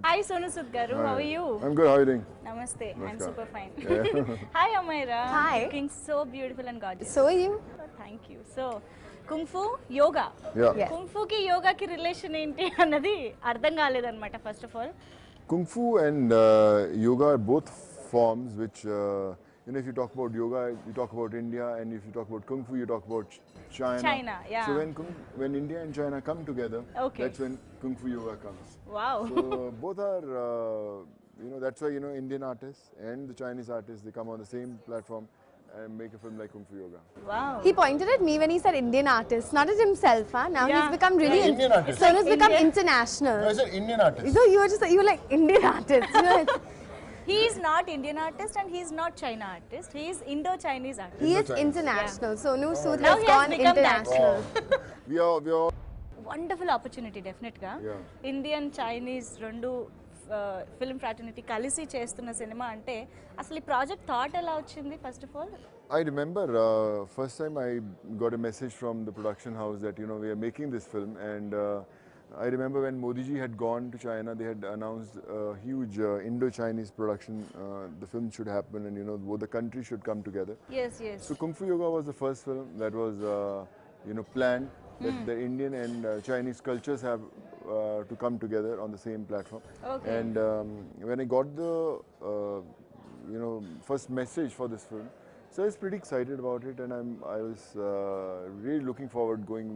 Hi Sonu Sood garu, how are you? I'm good, how are you doing? Namaste, I'm super fine. Yeah. Hi Amyra. Hi. Looking so beautiful and gorgeous. So are you? Oh, thank you. So, Kung Fu, Yoga. Yeah. Yes. Kung Fu ki yoga ki relation enti annadi ardham kaledannamata first of all. Kung Fu and yoga are both forms which, if you talk about yoga, you talk about India, and if you talk about Kung Fu, you talk about China. China, yeah. So when India and China come together, Okay. that's when Kung Fu yoga comes. Wow. So both are, that's why, Indian artists and the Chinese artists, they come on the same platform and make a film like Kung Fu Yoga. Wow. He pointed at me when he said Indian artist, not at himself. Huh? Now Yeah. he's become really Yeah, Indian artist. Sonu's become Indian. international. I said Indian artist. So you were like Indian artist. He is not Indian artist and he is not China artist. He is Indo-Chinese artist. He is Indo-Chinese. international. Sonu Sood Now has he has gone become that. international. We are Wonderful opportunity definite ga. Yeah. Indian Chinese రెండు film fraternity కలిసి చేస్తున్న cinema అంటే అసలు ఈ project thought ఎలా వచ్చింది first of all? I remember first time I got a message from the production house that we are making this film, and I remember when Modi ji had gone to China, they had announced a huge Indo-Chinese production. The film should happen, and both the countries should come together. Yes, yes. So Kung Fu Yoga was the first film that was planned that the Indian and Chinese cultures have to come together on the same platform. Okay. And when I got the first message for this film, so I was pretty excited about it, and I was really looking forward going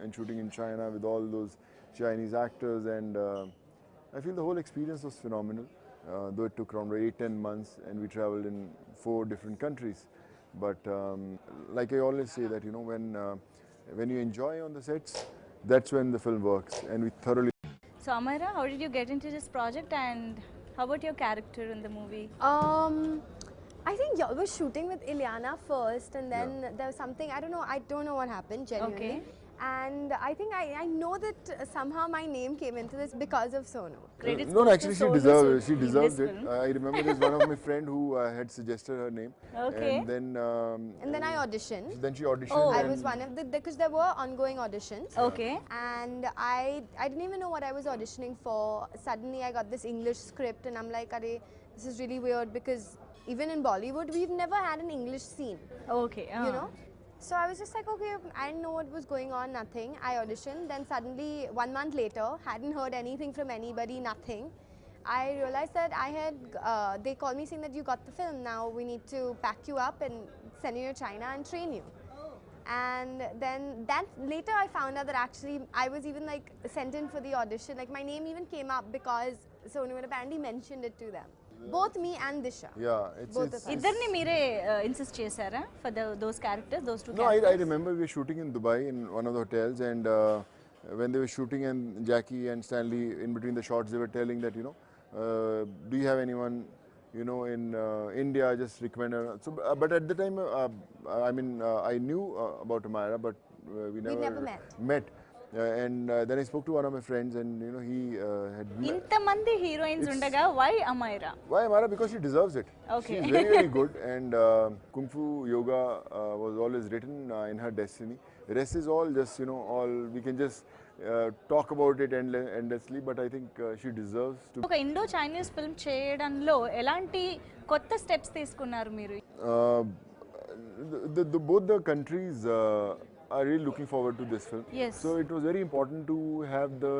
and shooting in China with all those Chinese actors, and I feel the whole experience was phenomenal. Though it took around 8-10 months, and we traveled in 4 different countries. But like I always say that when you enjoy on the sets, that's when the film works, and we thoroughly. So Amyra, how did you get into this project and how about your character in the movie? I think y'all were shooting with Ileana first, and then there was something, I don't know what happened genuinely. Okay. And I think I know that somehow my name came into this because of Sonu. Credits No, goes to actually she Sonu deserved Sood it. She in deserved this it. film. I remember there's one of my friend who had suggested her name. Okay. And And then I auditioned. then she auditioned. Oh. I was one of because there were ongoing auditions. Okay. And I didn't even know what I was auditioning for. Suddenly I got this English script, and I'm like, Arey, this is really weird, because even in Bollywood we've never had an English scene. Okay. So I was just like, okay, I didn't know what was going on, nothing. I auditioned, then suddenly 1 month later, hadn't heard anything from anybody, nothing. I realized that they called me saying that you got the film, now we need to pack you up and send you to China and train you. And then later I found out that actually I was even like sent in for the audition, like my name even came up because Sonu had apparently mentioned it to them. Both me and Disha. Yeah, it's Both of us. ఇద్దరిని మీరే insist చేశారా for those characters, those two No, characters? I remember we were shooting in Dubai in one of the hotels, and when they were shooting, and Jackie and Stanley, in between the shots, they were telling that do you have anyone in India, just recommend her. So but at the time I knew about Amyra, but we never met. And then I spoke to one of my friends, and he had ఇంతమంది heroines ఉండగా why Amyra? Why Amyra? Because she deserves it. Okay. She's very, very good, and Kung Fu Yoga was always written in her destiny. The rest is all just, all we can just talk about it endlessly, but I think she deserves to. ఒక Indo Chinese film చేయడంలో ఎలాంటి కొత్త steps తీసుకున్నారు మీరు? Both the countries are really looking forward to this film. Yes. So it was very important to have the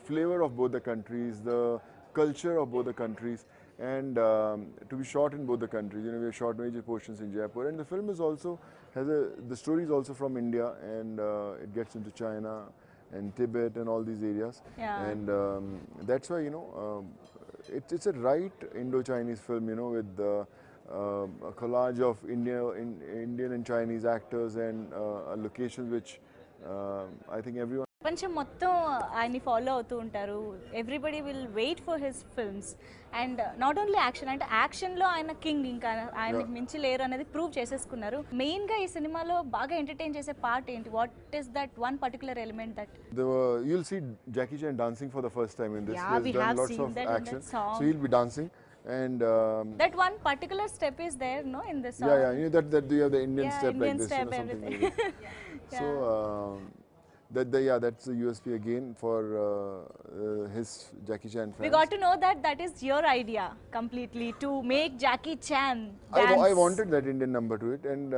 flavor of both the countries, the culture of both the countries, and to be shot in both the countries. We have shot major portions in Jaipur, and the film is also the story is also from India, and it gets into China and Tibet and all these areas. Yeah. And that's why it's a right Indo-Chinese film, with a collage of Indian and Chinese actors, and locations which I think everyone. ప్రపంచం మొత్తం ఆయన్ని follow అవుతూ ఉంటారు. Everybody will wait for his films, and not only action, అంటే యాక్షన్లో ఆయన king, ఇంకా ఆయనకి మించి లేరు అనేది ప్రూవ్ చేసేసుకున్నారు. మెయిన్గా ఈ సినిమాలో బాగా ఎంటర్టైన్ చేసే పార్ట్ ఏంటి? What is that one particular element that? You'll see Jackie Chan dancing for the first time in this. Yeah, There's we done have lots seen of that in action. that song. So he'll be dancing, and That one particular step is there, no, in the song? yeah, that you have the Indian step Indian like this, step, something everything. like this. So that's the USP again for his Jackie Chan fans. We got to know that is your idea completely to make Jackie Chan dance. I wanted that Indian number to it, and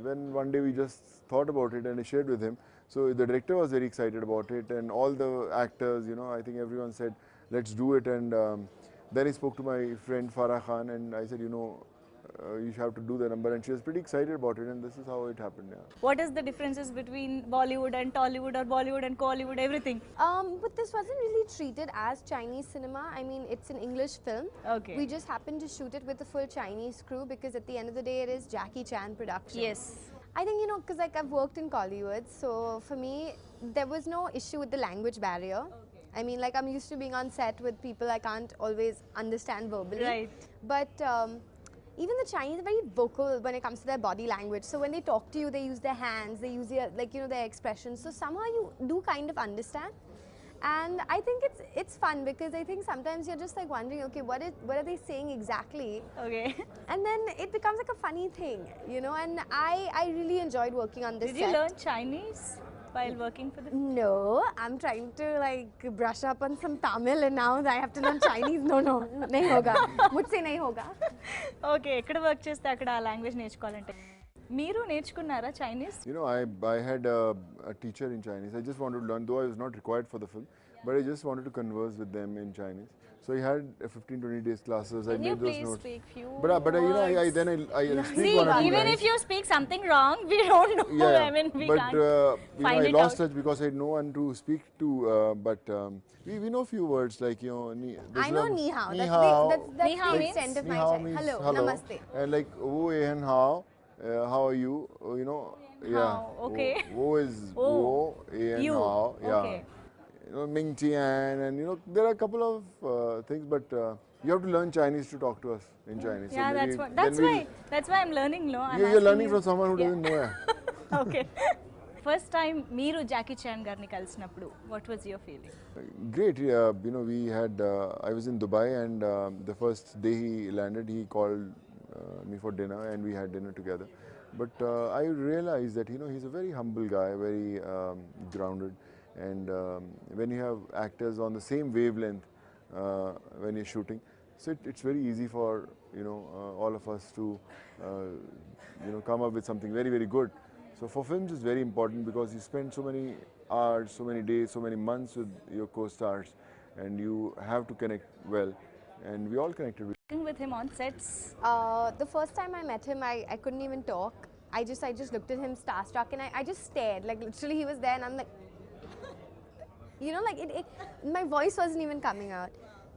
when one day we just thought about it and I shared with him. So the director was very excited about it, and all the actors, I think everyone said, let's do it. And then I spoke to my friend Farah Khan, and I said, you have to do the number, and she was pretty excited about it, and this is how it happened. Yeah. What is the differences between Bollywood and Tollywood, or Bollywood and Collywood, everything? But this wasn't really treated as Chinese cinema. I mean, it's an English film. Okay. We just happened to shoot it with a full Chinese crew because at the end of the day, it is Jackie Chan production. Yes. I think, because like I've worked in Collywood, so for me, there was no issue with the language barrier. Okay. I mean, like I'm used to being on set with people I can't always understand verbally. Right. But even the Chinese are very vocal when it comes to their body language. So when they talk to you, they use their hands, they use their, their expressions. So somehow you do kind of understand. And I think it's fun because I think sometimes you're just like wondering, okay, what are they saying exactly? Okay. And then it becomes like a funny thing, and I really enjoyed working on this Did set. you learn Chinese while working for the No, I'm trying to like brush up on some Tamil and now I have to learn Chinese. No, nahi hoga. Mujhse nahi hoga. Okay ఎక్కడ work చేస్తే అక్కడ ఆ language నేర్చుకోవాలంటే మీరు నేర్చుకున్నారా Chinese? I had a teacher in Chinese. I just wanted to learn, though I was not required for the film, but I just wanted to converse with them in Chinese. So I had 15-20 days classes. I Can you made those please notes. speak few But I words? then I speak See, one or two even lines. if you speak something wrong, we don't know. Yeah, I mean, we but can't find I it lost out. touch because I had no one to speak to. But we know few words like I know ni hao. Ni That's hao. the Ni hao means? extent of Ni my hao Chinese. means Hello, namaste. and like wo and how are you? Yeah. Hao, okay. Wo is Oh, wo and you. how. Yeah. Okay. Ming Tian, and there are a couple of things, but you have to learn Chinese to talk to us in Chinese. So Yeah, maybe that's then why I'm learning, no? I'm you're asking learning you. from someone who Yeah. doesn't know. Yeah. Okay first time మీరు Jackie Chan గారిని కలిసినప్పుడు what was your feeling? Great. We had. I was in Dubai, and the first day he landed, he called me for dinner, and we had dinner together. But I realized that he's a very humble guy, very grounded, and when you have actors on the same wavelength when you're shooting, so it's very easy for all of us to come up with something very, very good. So for films, it's very important because you spend so many hours, so many days, so many months with your co-stars, and you have to connect well, and we all connected with. Working with him on sets. The first time I met him, I couldn't even talk. I just looked at him starstruck and I just stared. Like literally he was there and I'm like, my voice wasn't even coming out.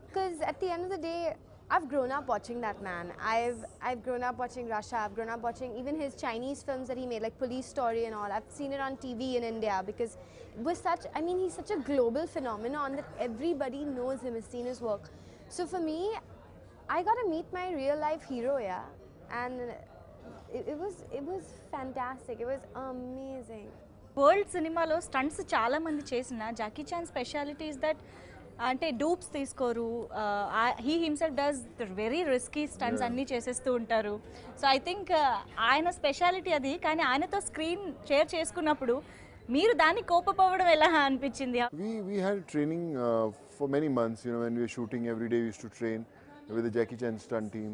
Because at the end of the day, I've grown up watching that man. I've grown up watching Russia. I've grown up watching even his Chinese films that he made, like Police Story and all. I've seen it on TV in India because he's such a global phenomenon that everybody knows him, has seen his work. So for me, I got to meet my real life hero, yeah. And it was fantastic. It was amazing. World సినిమాలో stunts చాలా మంది చేసిన Jackie Chan speciality is that అంటే dupes తీసుకోరు, he himself does very risky stunts అన్నీ చేసేస్తూ ఉంటారు. So I think ఆయన స్పెషాలిటీ అది. కానీ ఆయనతో స్క్రీన్ షేర్ చేసుకున్నప్పుడు మీరు దాన్ని కోపపోవడం ఎలా అనిపించింది? We had training for many months. When we were shooting every day, we used to train with the Jackie Chan stunt team.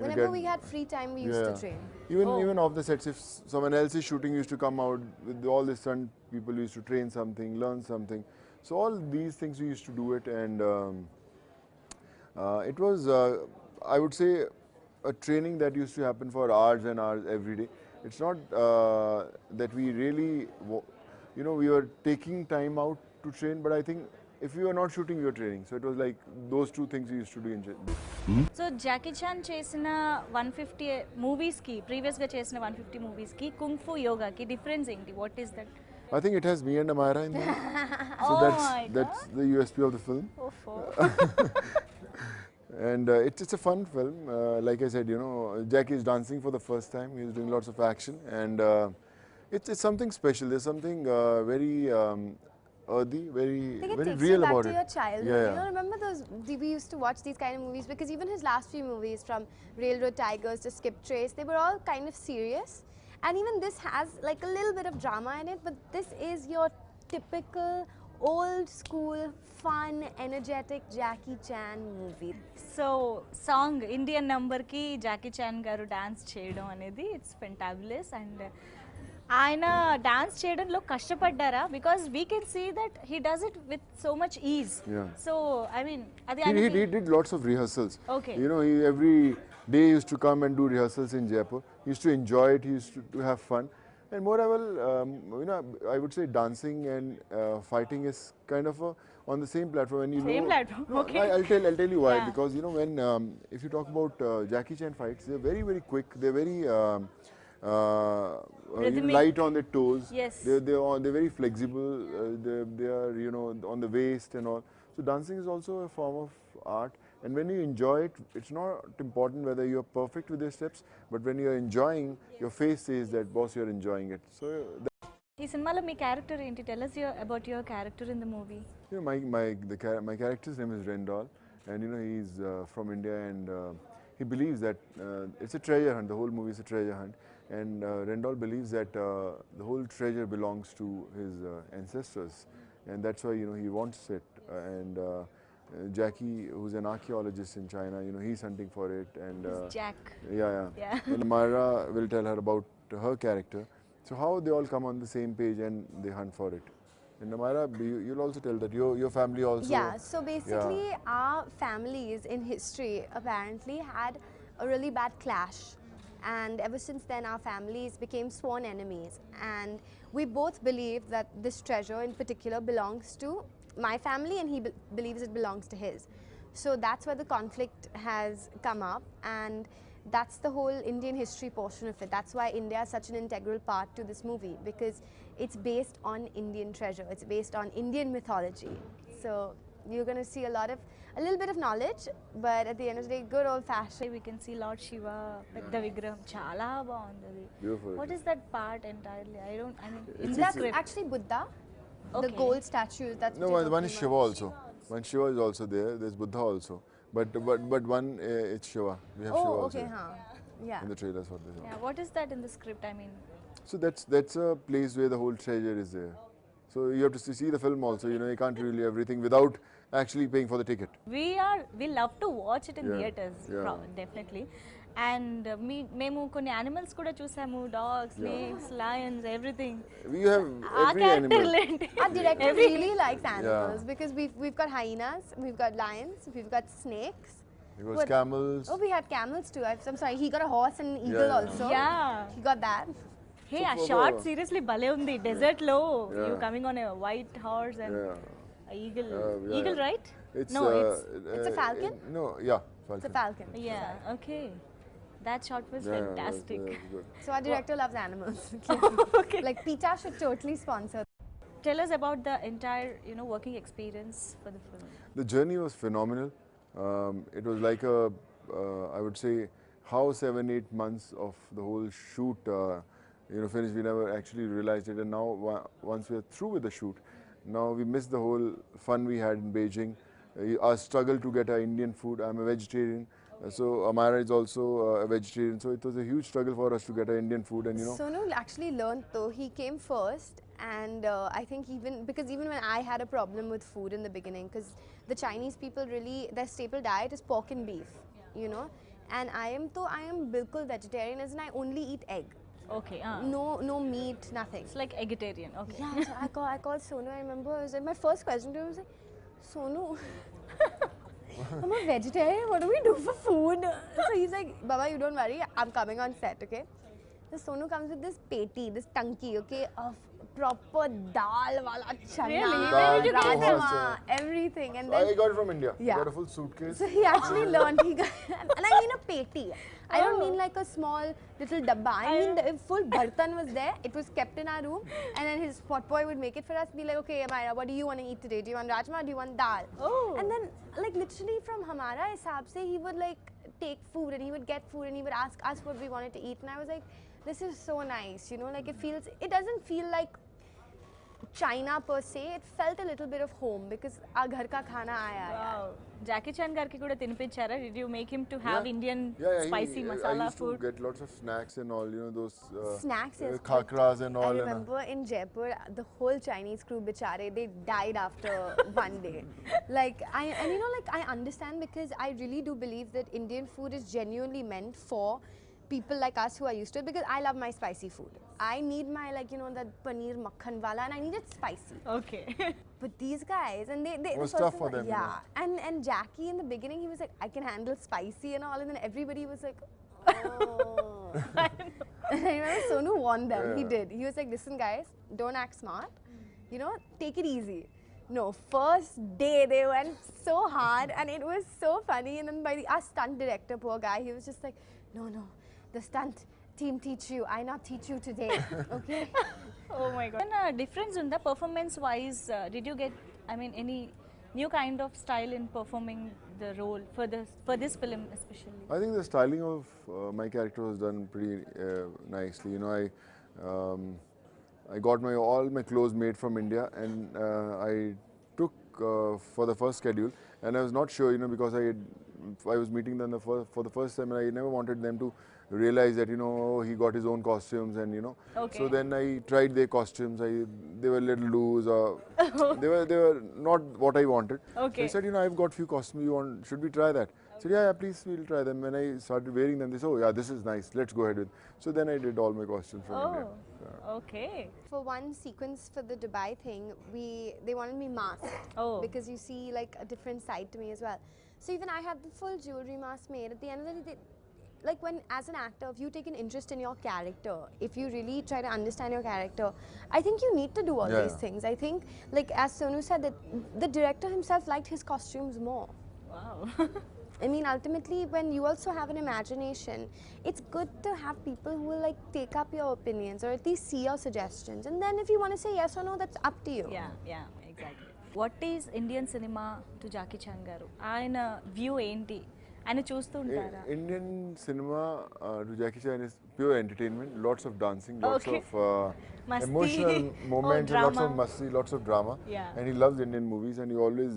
Whenever we had free time, we used to train. Even off the sets, if someone else is shooting, we used to come out with all the stunt people. We used to train something, learn something. So all these things we used to do it, and it was, I would say, a training that used to happen for hours and hours every day. It's not that we really, we were taking time out to train, but I think if we were not shooting, we were training. So it was like those two things we used to do in so Jackie Chan చేసిన 150 మూవీస్కి, ప్రీవియస్గా చేసిన 150 మూవీస్కి, కుంగ్-ఫు యోగాకి difference ఏంటి? What is that? I think it has me and Amyra in there. So that's the USP of the film. And it's a fun film. Like I said, Jackie is dancing for the first time. He's doing lots of action, and it's something special. There's something very earthy, very real back about to it. your childhood. Yeah. Remember we used to watch these kind of movies because even his last few movies, from Railroad Tigers to Skip Trace, they were all kind of serious. And even this has like a little bit of drama in it, but this is your typical old school, fun, energetic Jackie Chan movie. So song Indian number ki Jackie Chan garu dance చేయడం అనేది it's fantabulous and ఆయన dance చేయడంలో కష్టపడ్డారా because we can see that he does it with so much ease Yeah. So I mean అది He did lots of rehearsals. Okay. You know, he every day used to come and do rehearsals in Jaipur. He used to enjoy it. He used to have fun. And moreover, you know, I would say dancing and fighting is kind of on the same platform. When you Same know, platform, No, okay. I'll tell you why. Yeah. Because you know, when if you talk about Jackie Chan fights, they're very quick. They're very Rhythmic. light on their toes. Yes. They're very flexible. They are, you know, on the waist and all. So dancing is also a form of art. And when you enjoy it, it's not important whether you're perfect with your steps, but when you're enjoying, your face says that, boss, you're enjoying it. So ఈ సినిమాలో మీ character ఏంటి tell us about your character in the movie. you know, my character's name is Rendal, and you know, he's from India, and he believes that it's a treasure hunt. The whole movie is a treasure hunt, and Rendal believes that the whole treasure belongs to his ancestors, and that's why, you know, he wants it. And Jackie, who's an archaeologist in China, you know, he's hunting for it, and Jack. yeah. And Amyra will tell her about her character. So how they all come on the same page and they hunt for it. And Amyra, you'll also tell that your family also. Yeah, so basically our families in history apparently had a really bad clash, and ever since then our families became sworn enemies, and we both believe that this treasure in particular belongs to my family, and he believes it belongs to his. So that's where the conflict has come up, and that's the whole Indian history portion of it. That's why India is such an integral part to this movie, because it's based on Indian treasure. It's based on Indian mythology. So you're going to see a little bit of knowledge, but at the end of the day, good old fashioned. We can see Lord Shiva పెద్ద విగ్రహం చాలా బాగుంది. Beautiful. What is that part entirely? I mean in It's- the That's script. actually Buddha, the Okay. gold statue. That's No, what you're one is talking Shiva about. also. One Shiva is also there. There's Buddha also. But one it's Shiva. We have Shiva Oh, also okay, huh. Yeah. in the trailers for this. Yeah, what is that in the script? I mean, So that's a place where the whole treasure is there. So you have to see the film also. You know, you can't reveal everything without actually paying for the ticket. we love to watch it in Yeah, theaters, yeah. definitely. And మేము కొన్ని animals కూడా చూసాము, dogs, snakes, Lions, everything. We have ఆ every animal. క్యారెక్టర్లేంటి? Our director Every- really likes animals, because we've got hyenas, we've got lions, we've got snakes. It was What? camels. Oh, we had camels too. I'm sorry, he got a horse and an eagle Yeah. also. Yeah. He got that. హే ఆ So short for- seriously భలే ఉంది. Dessert లో Yeah. You coming on a white horse and Yeah. Eagle. Yeah, eagle yeah. Right? It's No, it's a falcon? No, yeah, falcon. It's a falcon. Yeah, okay. That shot was Yeah, fantastic. that's good. So our director loves animals. Okay. Like PETA should totally sponsor. Tell us about the entire, working experience for the film. The journey was phenomenal. It was like I would say, how 7-8 months of the whole shoot, finished. We never actually realized it, and now once we're through with the shoot, now we miss the whole fun we had in Beijing. Our struggle to get our Indian food. I'm a vegetarian, so Amyra is also a vegetarian. So it was a huge struggle for us to get our Indian food, and Sonu actually learned though. He came first, and I think even when I had a problem with food in the beginning, because the Chinese people really, their staple diet is pork and beef, and I am bilkul vegetarian, as in I only eat egg. Okay. No meat, nothing. It's like vegetarian. Okay. Yeah, so I called Sonu. I remember I was like, my first question to him was like, Sonu, I'm a vegetarian. What do we do for food? So he's like, Baba, you don't worry. I'm coming on set, okay? So Sonu comes with this peti, this tanki, okay, of proper dal wala chana, Really? Where did you get rajma, them? everything, and then I got it from India. Yeah. Got a full suitcase. so he actually learned. And I mean a peti. I don't mean like a small little dabba. I mean the full bartan was there. It was kept in our room, and then his pot boy would make it for us. Be like, okay, Amyra, what do you want to eat today? Do you want rajma? Or do you want dal? Oh. And then like literally from Hamara hisab se, he would like take food and he would get food and he would ask us what we wanted to eat. And I was like, this is so nice, like it doesn't feel like China per se. It felt a little bit of home because our ghar ka khana aaya. Wow. Jackie Chan garki kuda tinipichara. Did you make him to have Indian spicy I masala used food? to get lots of snacks and all, you know, those Snacks, yes. khakras and all. I remember in Jaipur, the whole Chinese crew, bichare, they died after one day. Like, I understand because I really do believe that Indian food is genuinely meant for people like us who are used to it, because I love my spicy food. I need my, like, you know, that paneer makhan wala, and I need it spicy. Okay. But these guys, and they It was the tough person for them, yeah. And Jackie in the beginning, he was like, I can handle spicy and all, and then everybody was like, oh. And I remember Sonu warned them. He Yeah. did. He was like, listen, guys, don't act smart. You know, take it easy. No, first day they went so hard, and it was so funny. And then by our stunt director, poor guy, he was just like, no, the stunt team teach you. I not teach you today. Okay. Oh my god. And difference in the performance wise, did you get, I mean, any new kind of style in performing the role for this film especially? I think the styling of my character was done pretty nicely. You know, I got all my clothes made from India, and I took for the first schedule, and I was not sure, you know, because I was meeting them for the first time, and I never wanted them to realize that, you know, he got his own costumes, and you know. Okay. So then I tried their costumes. They were a little loose, or they were not what I wanted. Okay. So I said, you know, I've got few costumes. Should we try that? I said, yeah, please, we'll try them. When I started wearing them, they said, oh yeah, this is nice. Let's go ahead with. So then I did all my costumes from India. Okay. For one sequence for the Dubai thing, they wanted me masked. Oh. Because you see like a different side to me as well. So even I had the full jewelry mask made. At the end of the day, like when as an actor, if you take an interest in your character, if you really try to understand your character, I think you need to do all these things. I think, like as Sonu said, that the director himself liked his costumes more. Wow. I mean, ultimately, when you also have an imagination, it's good to have people who will like take up your opinions or at least see your suggestions. And then if you want to say yes or no, that's up to you. Yeah, exactly. What is Indian cinema to Jackie Chan garu? Aina view enti? Aina చూస్తూ ఉంటారా? Indian cinema to Jackie Chan is pure entertainment. Lots of dancing, lots of Masti. emotional moments, and lots drama. of masti, lots of drama. Yeah. And he loves Indian movies, and he always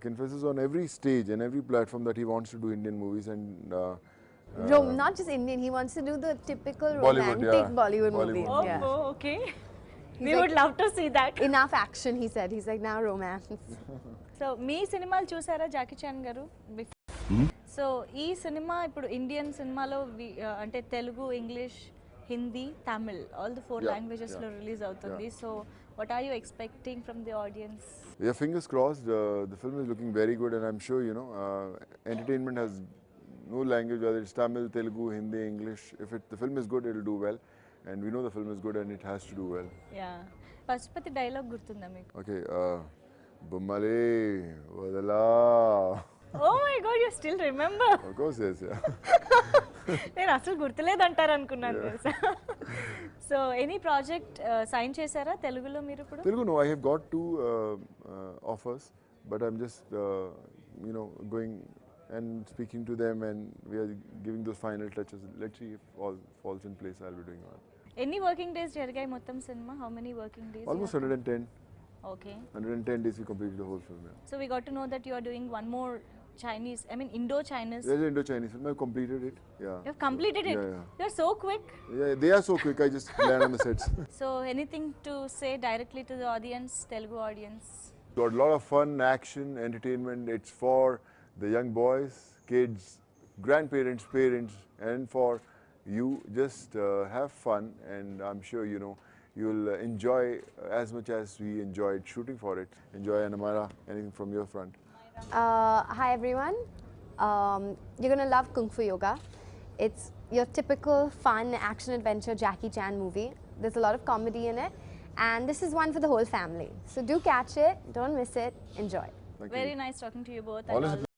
confesses on every stage and every platform that he wants to do Indian movies, and Not just Indian, he wants to do the typical Bollywood, romantic yeah. Bollywood Bollywood. movies. Yeah. Oh, okay. We like- would love to see that. Enough action, he said. He's like, now romance. So మీ సినిమాలు చూసారా Jackie Chan గారు? So ఈ cinema ఇప్పుడు Indian సినిమాలో అంటే Telugu, English, Hindi, Tamil all the 4 లాంగ్వేజెస్లో release అవుతుంది. So what are you expecting from the audience? Yeah, fingers crossed. The film is looking very good, and I'm sure, you know, entertainment has no language, whether it's Tamil, Telugu, Hindi, English. If the film is good, it'll do well, and we know the film is good, and it has to do well. Yeah, Pashupathi dialogue గుర్తుందా మీకు? Okay, Bummale, Vadala. Oh my God, you still remember? Of course, yes, yeah. నేను అసలు గుర్తులేదు అంటారు అనుకున్నాను తెలుసా. So any project sign చేశారా తెలుగులో మీరు ఇప్పుడు? Telugu, no, I have got 2 offers, but I'm just, you know, going and speaking to them, and we are giving those final touches. Let's see if all falls in place. I'll be doing well. ఎన్ని working days జరిగాయి మొత్తం cinema? How many working days? Almost 110. Okay. 110 days we completed the whole film. Yeah. So we got to know that you are doing one more Chinese, I mean Indo-Chinese. There's an Indo-Chinese film. I've completed it. Yeah. You have completed it? Yeah, yeah. You're so quick. Yeah, they are so quick. I just land on the sets. So anything to say directly to the audience, Telugu audience? Got a lot of fun, action, entertainment. It's for the young boys, kids, grandparents, parents, and for you. Just have fun, and I'm sure, you know, you'll enjoy as much as we enjoyed shooting for it. Enjoy. And Amyra, anything from your front? Hi everyone. You're gonna love Kung Fu Yoga. It's your typical fun action adventure Jackie Chan movie. There's a lot of comedy in it, and this is one for the whole family. So do catch it, don't miss it, enjoy. Thank Very you. nice talking to you both. Always And